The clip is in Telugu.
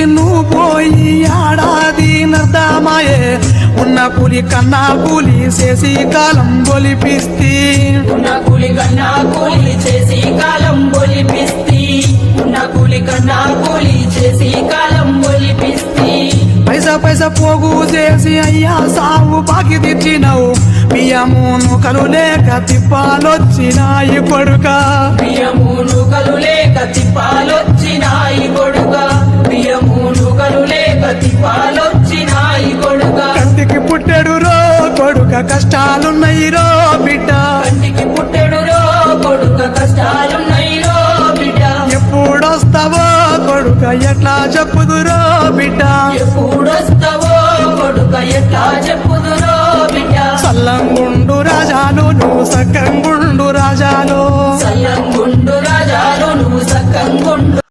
నువ్వు పోయి ఏడాది నర్దమాయే ఉన్న కూలి కన్నా కూలి చేసి కాలం బొలిపిస్తి ఉన్న కూలి కన్నా కూలి చేసి కాలం బొలిపిస్తి ఉన్న కూలి కన్నా కూలి చేసి కాలం బొలిపిస్తి పైసా పైసా పోగు చేసి అయ్యా సాగు బాకి తెచ్చినవు బియ్యమును కలు లేక తిప్పాలొచ్చినాయి కొడుక బియ్యమును కలు లేక తిప్పాలొచ్చినాయి కొడుక బియ్యమును కలు లేక తిప్పాలొచ్చినాయి కొడుక కంటికి పుట్టెడు రో కొడుక కష్టాలున్నాయి రో బిడ్డ కంటికి పుట్టెడు రో కొడుక కష్టాలున్నాయి రో బిడ్డ ఎప్పుడొస్తావో కొడుక ఎట్లా చెప్పుదురో బిడ్డ ఎప్పుడొస్తావో కొడుక ఎట్లా చెప్పుదురో బిడ్డ సల్లంగుండు రాజాలు నువ్వు సక్కంగుండు రాజాలు సల్లంగుండు రాజాలు నువ్వు సక్కంగుండు